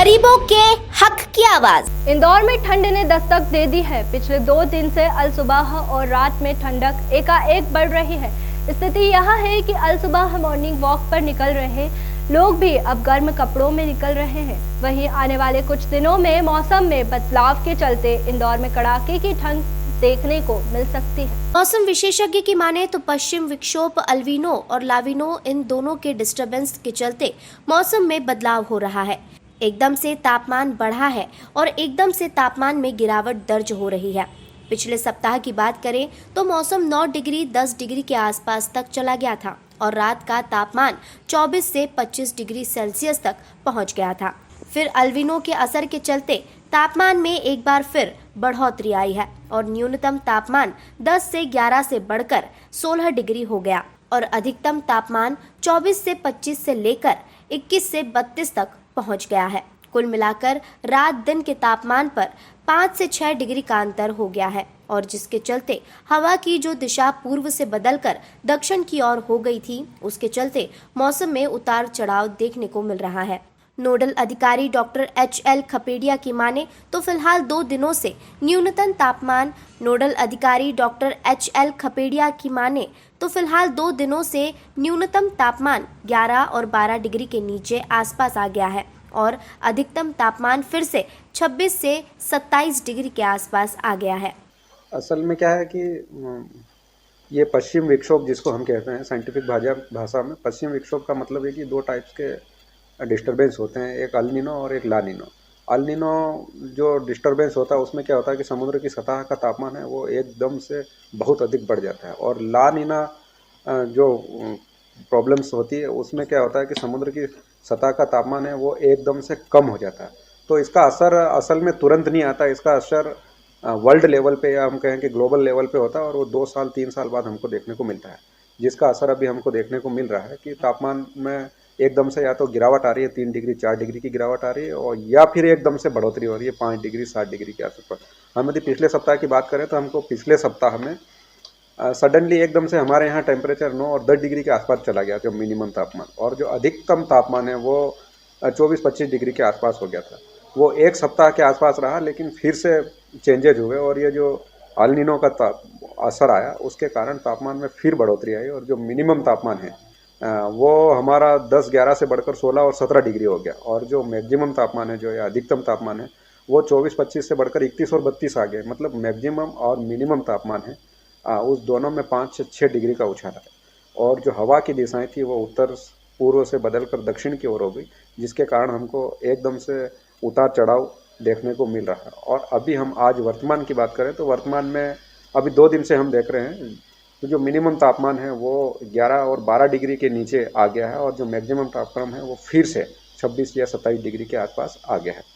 गरीबों के हक की आवाज। इंदौर में ठंड ने दस्तक दे दी है। पिछले 2 दिन से अल सुबह और रात में ठंडक एकाएक बढ़ रही है। स्थिति यह है कि अल सुबह मॉर्निंग वॉक पर निकल रहे लोग भी अब गर्म कपड़ों में निकल रहे हैं। वहीं आने वाले कुछ दिनों में मौसम में बदलाव के चलते इंदौर में कड़ाके की ठंड देखने को मिल सकती है। मौसम विशेषज्ञ की माने तो पश्चिम विक्षोभ अल्वीनो और लाविनो इन दोनों के डिस्टरबेंस के चलते मौसम में बदलाव हो रहा है। एकदम से तापमान बढ़ा है और एकदम से तापमान में गिरावट दर्ज हो रही है। पिछले सप्ताह की बात करें तो मौसम 9 डिग्री 10 डिग्री के आसपास तक चला गया था और रात का तापमान 24 से 25 डिग्री सेल्सियस तक पहुंच गया था। फिर अल्वीनो के असर के चलते तापमान में एक बार फिर बढ़ोतरी आई है और न्यूनतम तापमान 10 से 11 से बढ़कर 16 डिग्री हो गया और अधिकतम तापमान 24 से 25 से लेकर 21 से 32 तक पहुंच गया है। कुल मिलाकर रात दिन के तापमान पर 5 से 6 डिग्री का अंतर हो गया है और जिसके चलते हवा की जो दिशा पूर्व से बदलकर दक्षिण की ओर हो गई थी, उसके चलते मौसम में उतार चढ़ाव देखने को मिल रहा है। नोडल अधिकारी डॉक्टर HL खपेड़िया की माने तो फिलहाल 2 दिनों से न्यूनतम तापमान नोडल अधिकारी डॉक्टर HL खपेड़िया की माने तो फिलहाल 2 दिनों से न्यूनतम तापमान 11 और 12 डिग्री के नीचे आसपास आ गया है और अधिकतम तापमान फिर से 26 से 27 डिग्री के आसपास आ गया है। असल में क्या है कि ये पश्चिम विक्षोभ जिसको हम कहते हैं साइंटिफिक भाषा में, पश्चिम विक्षोभ का मतलब है कि 2 टाइप्स के डिस्टरबेंस होते हैं, एक अल नीनो और एक ला नीनो। अल नीनो जो डिस्टरबेंस होता है उसमें क्या होता है कि समुद्र की सतह का तापमान है वो एकदम से बहुत अधिक बढ़ जाता है और ला नीना जो प्रॉब्लम्स होती है उसमें क्या होता है कि समुद्र की सतह का तापमान है वो एकदम से कम हो जाता है। तो इसका असर असल में तुरंत नहीं आता, इसका असर वर्ल्ड लेवल पे या हम कहें कि ग्लोबल लेवल पे होता है और वो 2 साल 3 साल बाद हमको देखने को मिलता है, जिसका असर अभी हमको देखने को मिल रहा है कि तापमान में एकदम से या तो गिरावट आ रही है, 3 डिग्री 4 डिग्री की गिरावट आ रही है और या फिर एकदम से बढ़ोतरी हो रही है 5 डिग्री 7 डिग्री के आसपास। हम यदि पिछले सप्ताह की बात करें तो हमको पिछले सप्ताह में सडनली एकदम से हमारे यहाँ टेम्परेचर 9 और 10 डिग्री के आसपास चला गया जो मिनिमम तापमान, और जो अधिकतम तापमान है वो 24-25 डिग्री के आसपास हो गया था। वो एक सप्ताह के आसपास रहा लेकिन फिर से चेंजेज हुए और ये जो अल नीनो का असर आया उसके कारण तापमान में फिर बढ़ोतरी आई और जो मिनिमम तापमान है वो हमारा 10-11 से बढ़कर 16 और 17 डिग्री हो गया और जो मैक्सिमम तापमान है जो या अधिकतम तापमान है वो 24-25 से बढ़कर 31 और 32 आ गए। मतलब मैक्सिमम और मिनिमम तापमान है उस दोनों में 5 से 6 डिग्री का उछाल है और जो हवा की दिशाएं थी वो उत्तर पूर्व से बदलकर दक्षिण की ओर हो गई, जिसके कारण हमको एकदम से उतार चढ़ाव देखने को मिल रहा है। और अभी हम आज वर्तमान की बात करें तो वर्तमान में अभी 2 दिन से हम देख रहे हैं तो जो मिनिमम तापमान है वो 11 और 12 डिग्री के नीचे आ गया है और जो मैक्सिमम तापमान है वो फिर से 26 या 27 डिग्री के आसपास आ गया है।